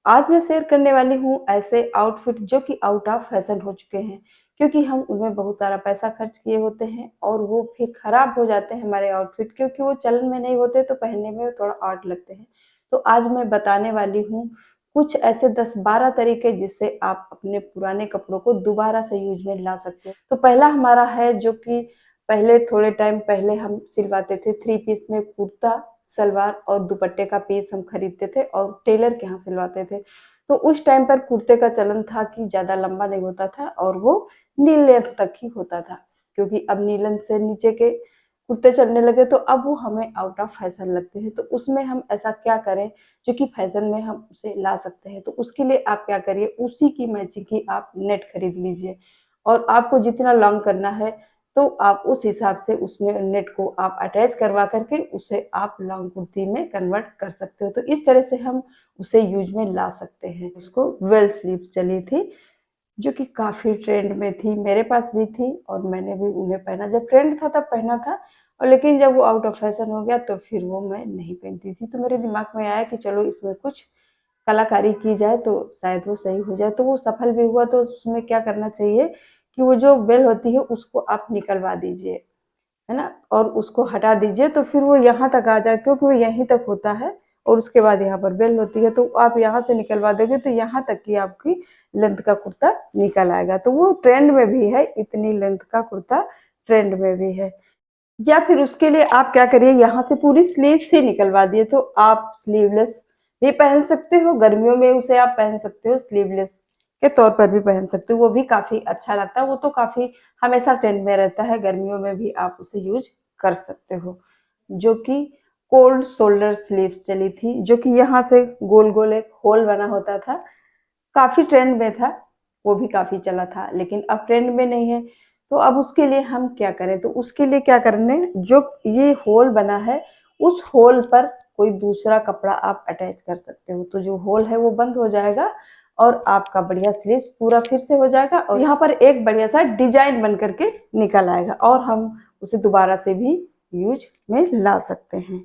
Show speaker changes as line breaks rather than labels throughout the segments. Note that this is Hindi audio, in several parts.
आज मैं शेयर करने वाली हूँ ऐसे आउटफिट जो कि आउट ऑफ फैशन हो चुके हैं, क्योंकि हम उनमें बहुत सारा पैसा खर्च किए होते हैं और वो फिर खराब हो जाते हैं हमारे आउटफिट, क्योंकि वो चलन में नहीं होते तो पहनने में थोड़ा ऑड लगते हैं। तो आज मैं बताने वाली हूँ कुछ ऐसे 10-12 तरीके जिससे आप अपने पुराने कपड़ों को दोबारा से यूज में ला सकते हो। तो पहला हमारा है जो कि पहले थोड़े टाइम पहले हम सिलवाते थे, 3 पीस में कुर्ता सलवार और दुपट्टे का पीस हम खरीदते थे और टेलर के यहाँ सिलवाते थे। तो उस टाइम पर कुर्ते का चलन था कि ज़्यादा लंबा नहीं होता था और वो नी लेंथ तक ही होता था, क्योंकि अब नी लेंथ से नीचे के कुर्ते चलने लगे तो अब वो हमें आउट ऑफ फैशन लगते हैं। तो उसमें हम ऐसा क्या करें जो कि फैशन में हम उसे ला सकते हैं। तो उसके लिए आप क्या करिए, उसी की मैचिंग की आप नेट खरीद लीजिए और आपको जितना लॉन्ग करना है तो आप उस हिसाब से उसमें नेट को आप अटैच करवा करके उसे आप लॉन्ग कुर्ती में कन्वर्ट कर सकते हो। तो इस तरह से हम उसे यूज में ला सकते हैं। उसको वेल स्लीव चली थी जो कि काफ़ी ट्रेंड में थी, मेरे पास भी थी और मैंने भी उन्हें पहना। जब ट्रेंड था तब पहना था और लेकिन जब वो आउट ऑफ फैशन हो गया तो फिर वो मैं नहीं पहनती थी। तो मेरे दिमाग में आया कि चलो इसमें कुछ कलाकारी की जाए तो शायद वो सही हो जाए। तो वो सफल भी हुआ। तो उसमें क्या करना चाहिए कि वो जो बेल होती है उसको आप निकलवा दीजिए, है ना? और उसको हटा दीजिए तो फिर वो यहाँ तक आ जाए, क्योंकि वो यहीं तक होता है और उसके बाद यहाँ पर बेल होती है। तो आप यहाँ से निकलवा दोगे तो यहाँ तक की आपकी लेंथ का कुर्ता निकल आएगा। तो वो ट्रेंड में भी है, इतनी लेंथ का कुर्ता ट्रेंड में भी है। या फिर उसके लिए आप क्या करिए, यहाँ से पूरी स्लीव से निकलवा दिए तो आप स्लीवलेस भी पहन सकते हो। गर्मियों में उसे आप पहन सकते हो, स्लीवलेस के तौर पर भी पहन सकते हो, वो भी काफी अच्छा लगता है। वो तो काफी हमेशा ट्रेंड में रहता है, गर्मियों में भी आप उसे यूज कर सकते हो। जो कि कोल्ड शोल्डर स्लीव्स चली थी, जो कि यहाँ से गोल गोल एक होल बना होता था, काफी ट्रेंड में था, वो भी काफी चला था, लेकिन अब ट्रेंड में नहीं है। तो अब उसके लिए हम क्या करें, तो उसके लिए क्या करने, जो ये होल बना है उस होल पर कोई दूसरा कपड़ा आप अटैच कर सकते हो। तो जो होल है वो बंद हो जाएगा और आपका बढ़िया स्लीव पूरा फिर से हो जाएगा और यहाँ पर एक बढ़िया सा डिजाइन बन करके निकल आएगा और हम उसे दोबारा से भी यूज में ला सकते हैं।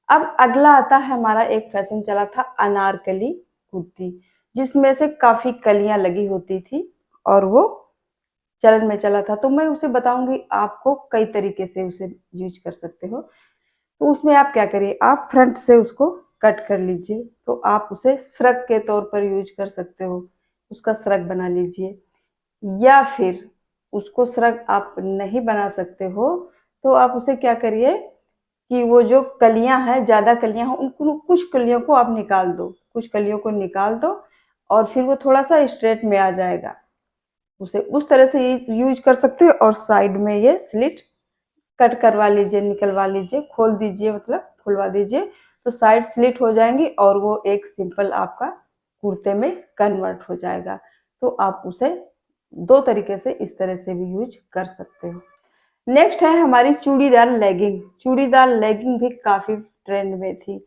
अब अगला आता है हमारा, एक फैशन चला था अनारकली कुर्ती, जिसमें से काफी कलियां लगी होती थी और वो चलन में चला था। तो मैं उसे बताऊंगी आपको कई तरीके से उसे यूज कर सकते हो। तो उसमें आप क्या करिए, आप फ्रंट से उसको कट कर लीजिए। तो आप उसे श्रग के तौर पर यूज कर सकते हो, उसका श्रग बना लीजिए। या फिर उसको श्रग आप नहीं बना सकते हो तो आप उसे क्या करिए कि वो जो कलियां हैं, ज्यादा कलियां हो, उनको कुछ कलियों को आप निकाल दो, कुछ कलियों को निकाल दो और फिर वो थोड़ा सा स्ट्रेट में आ जाएगा। उसे उस तरह से यूज कर सकते हो और साइड में ये स्लिट कट करवा लीजिए, निकलवा लीजिए, खोल दीजिए, मतलब खुलवा दीजिए। तो साइड स्लिट हो जाएंगी और वो एक सिंपल आपका कुर्ते में कन्वर्ट हो जाएगा। तो आप उसे दो तरीके से इस तरह से भी यूज कर सकते हो। नेक्स्ट है हमारी चूड़ीदार लेगिंग। चूड़ीदार लेगिंग भी काफी ट्रेंड में थी।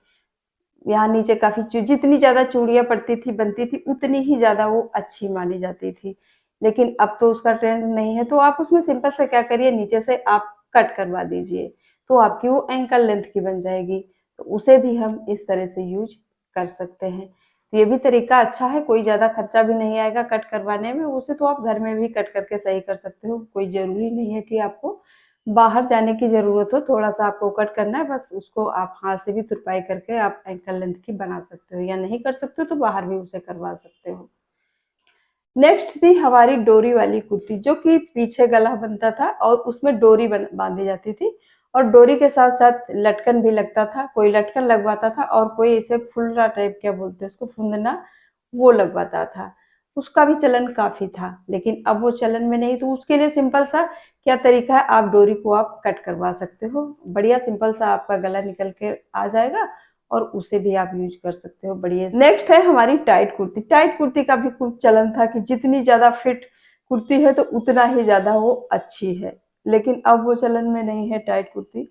यहाँ नीचे काफी जितनी ज्यादा चूड़ियां पड़ती थी बनती थी उतनी ही ज्यादा वो अच्छी मानी जाती थी, लेकिन अब तो उसका ट्रेंड नहीं है। तो आप उसमें सिंपल से क्या करिए, नीचे से आप कट करवा दीजिए तो आपकी वो एंकल लेंथ की बन जाएगी। तो उसे भी हम इस तरह से यूज कर सकते हैं। तो ये भी तरीका अच्छा है, कोई ज्यादा खर्चा भी नहीं आएगा कट करवाने में। उसे तो आप घर में भी कट करके सही कर सकते हो, कोई जरूरी नहीं है कि आपको बाहर जाने की जरूरत हो। थोड़ा सा आपको कट करना है, बस उसको आप हाथ से भी तुरपाई करके आप एंकल लेंथ की बना सकते हो, या नहीं कर सकते हो तो बाहर भी उसे करवा सकते हो। नेक्स्ट थी हमारी डोरी वाली कुर्ती, जो कि पीछे गला बनता था और उसमें डोरी बांधी जाती थी और डोरी के साथ साथ लटकन भी लगता था। कोई लटकन लगवाता था और कोई इसे फुलरा टाइप, क्या बोलते हैं उसको, फुंदना, वो लगवाता था। उसका भी चलन काफी था, लेकिन अब वो चलन में नहीं। तो उसके लिए सिंपल सा क्या तरीका है, आप डोरी को आप कट करवा सकते हो, बढ़िया सिंपल सा आपका गला निकल के आ जाएगा और उसे भी आप यूज कर सकते हो बढ़िया। नेक्स्ट है हमारी टाइट कुर्ती। टाइट कुर्ती का भी कुछ चलन था कि जितनी ज्यादा फिट कुर्ती है तो उतना ही ज्यादा वो अच्छी है, लेकिन अब वो चलन में नहीं है, टाइट कुर्ती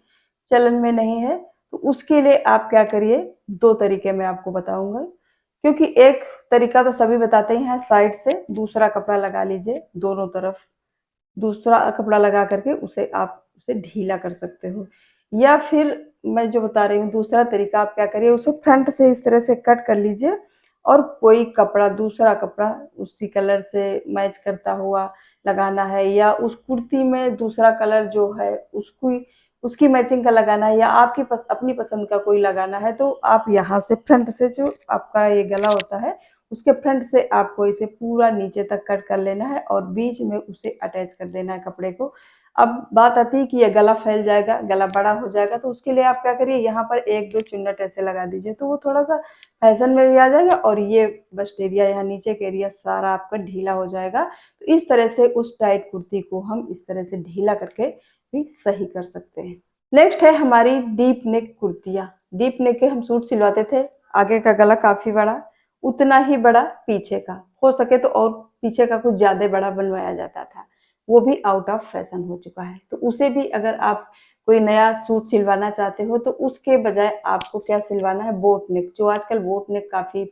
चलन में नहीं है। तो उसके लिए आप क्या करिए, दो तरीके मैं आपको बताऊंगा, क्योंकि एक तरीका तो सभी बताते ही हैं, साइड से दूसरा कपड़ा लगा लीजिए, दोनों तरफ दूसरा कपड़ा लगा करके उसे आप उसे ढीला कर सकते हो। या फिर मैं जो बता रही हूँ दूसरा तरीका, आप क्या करिए, उसे फ्रंट से इस तरह से कट कर लीजिए और कोई कपड़ा, दूसरा कपड़ा उसी कलर से मैच करता हुआ लगाना है, या उस कुर्ती में दूसरा कलर जो है उसकी मैचिंग का लगाना है, या आपकी अपनी पसंद का कोई लगाना है, तो आप यहाँ से फ्रंट से जो आपका ये गला होता है उसके फ्रंट से आपको इसे पूरा नीचे तक कट कर लेना है और बीच में उसे अटैच कर देना है कपड़े को। अब बात आती है कि ये गला फैल जाएगा, गला बड़ा हो जाएगा, तो उसके लिए आप क्या करिए, यहाँ पर 1-2 चुन्नट ऐसे लगा दीजिए, तो वो थोड़ा सा फैशन में भी आ जाएगा और ये बस्ट एरिया, यहाँ नीचे का एरिया सारा आपका ढीला हो जाएगा। तो इस तरह से उस टाइट कुर्ती को हम इस तरह से ढीला करके भी सही कर सकते हैं। नेक्स्ट है हमारी डीप नेक कुर्तियाँ। डीप नेक के हम सूट सिलवाते थे, आगे का गला काफी बड़ा, उतना ही बड़ा पीछे का, हो सके तो और पीछे का कुछ ज्यादा बड़ा बनवाया जाता था, वो भी आउट ऑफ फैशन हो चुका है। तो उसे भी अगर आप कोई नया सूट सिलवाना चाहते हो तो उसके बजाय आपको क्या सिलवाना है, बोट नेक, जो आजकल बोट नेक काफी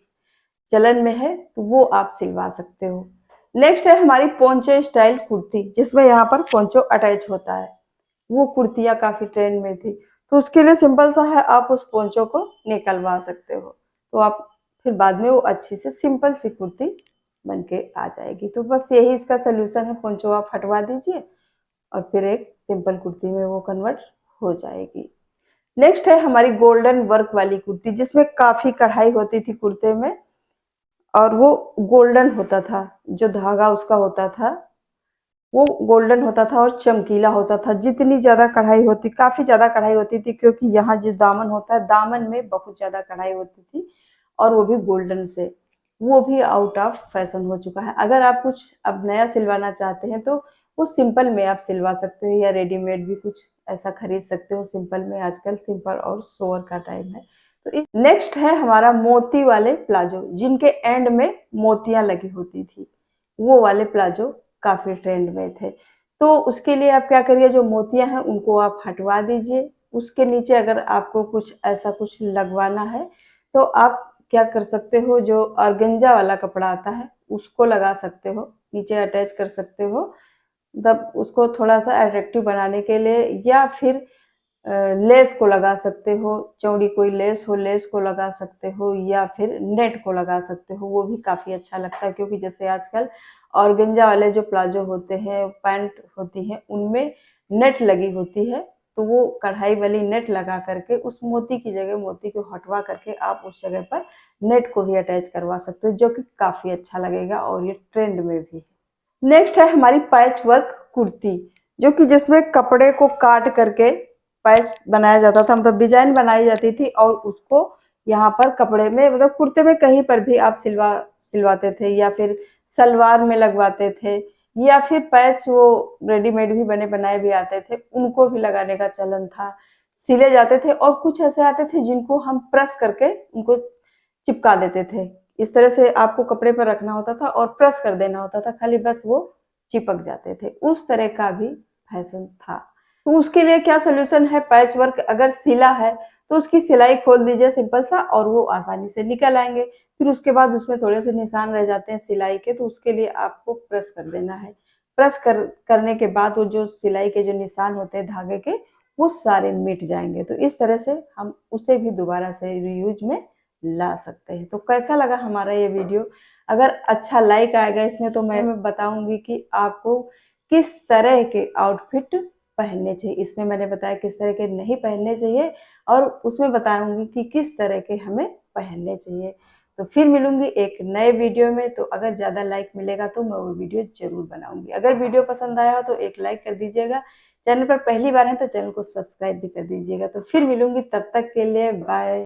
चलन में है, तो वो आप सिलवा सकते हो। नेक्स्ट है हमारी पोंचो स्टाइल कुर्ती, जिसमें यहाँ पर पोंचो अटैच होता है। वो कुर्तियां काफी ट्रेंड में थी, तो उसके लिए सिंपल सा है, आप उस पोंचो को निकलवा सकते हो, तो आप फिर बाद में वो अच्छी से सिंपल सी कुर्ती बन के आ जाएगी। तो बस यही इसका सोल्यूशन है, पोंचो आप हटवा दीजिए और फिर एक सिंपल कुर्ती में वो कन्वर्ट हो जाएगी। नेक्स्ट है हमारी गोल्डन वर्क वाली कुर्ती, जिसमें काफी कढ़ाई होती थी कुर्ते में और वो गोल्डन होता था, जो धागा उसका होता था वो गोल्डन होता था और चमकीला होता था। जितनी ज्यादा कढ़ाई होती, काफी ज्यादा कढ़ाई होती थी, क्योंकि यहाँ जो दामन होता है, दामन में बहुत ज्यादा कढ़ाई होती थी और वो भी गोल्डन से। वो भी आउट ऑफ फैशन हो चुका है। अगर आप कुछ अब नया सिलवाना चाहते हैं तो वो सिंपल में आप सिलवा सकते हो, या रेडीमेड भी कुछ ऐसा खरीद सकते हो सिंपल में। आजकल सिंपल और सोवर का टाइम है। तो नेक्स्ट है हमारा मोती वाले प्लाजो, जिनके एंड में मोतियां लगी होती थी, वो वाले प्लाजो काफी ट्रेंड में थे। तो उसके लिए आप क्या करिए, जो मोतियां हैं उनको आप हटवा दीजिए। उसके नीचे अगर आपको कुछ ऐसा कुछ लगवाना है तो आप क्या कर सकते हो, जो ऑर्गेन्जा वाला कपड़ा आता है उसको लगा सकते हो, नीचे अटैच कर सकते हो, तब उसको थोड़ा सा अट्रैक्टिव बनाने के लिए, या फिर लेस को लगा सकते हो, चौड़ी कोई लेस हो, लेस को लगा सकते हो, या फिर नेट को लगा सकते हो, वो भी काफी अच्छा लगता है। क्योंकि जैसे आजकल ऑर्गेन्जा वाले जो प्लाजो होते हैं, पैंट होती है, उनमें नेट लगी होती है, तो वो कढ़ाई वाली नेट लगा करके उस मोती की जगह मोती को हटवा करके आप उस जगह पर नेट को भी अटैच करवा सकते हो, जो कि काफी अच्छा लगेगा और ये ट्रेंड में भी है। नेक्स्ट है हमारी पैच वर्क कुर्ती, जो कि जिसमें कपड़े को काट करके पैच बनाया जाता था, मतलब डिजाइन बनाई जाती थी और उसको यहाँ पर कपड़े में, मतलब कुर्ते में कहीं पर भी आप सिलवाते थे, या फिर सलवार में लगवाते थे, या फिर पैच वो रेडीमेड भी बने बनाए भी आते थे, उनको भी लगाने का चलन था, सिले जाते थे। और कुछ ऐसे आते थे जिनको हम प्रेस करके उनको चिपका देते थे। इस तरह से आपको कपड़े पर रखना होता था और प्रेस कर देना होता था, खाली बस वो चिपक जाते थे। उस तरह का भी फैशन था। तो उसके लिए क्या सोल्यूशन है, पैच वर्क अगर सिला है तो उसकी सिलाई खोल दीजिए सिंपल सा, और वो आसानी से निकल आएंगे। फिर उसके बाद उसमें थोड़े से निशान रह जाते हैं सिलाई के, तो उसके लिए आपको प्रेस कर देना है। प्रेस करने के बाद वो जो सिलाई के जो निशान होते हैं धागे के, वो सारे मिट जाएंगे। तो इस तरह से हम उसे भी दोबारा से रीयूज में ला सकते हैं। तो कैसा लगा हमारा ये वीडियो? अगर अच्छा लाइक आएगा इसमें तो मैं बताऊंगी कि आपको किस तरह के आउटफिट पहनने चाहिए। इसमें मैंने बताया किस तरह के नहीं पहनने चाहिए, और उसमें बताऊंगी कि किस तरह के हमें पहनने चाहिए। तो फिर मिलूंगी एक नए वीडियो में। तो अगर ज़्यादा लाइक मिलेगा तो मैं वो वीडियो जरूर बनाऊंगी। अगर वीडियो पसंद आया हो तो एक लाइक कर दीजिएगा। चैनल पर पहली बार है तो चैनल को सब्सक्राइब भी कर दीजिएगा। तो फिर मिलूंगी, तब तक के लिए बाय।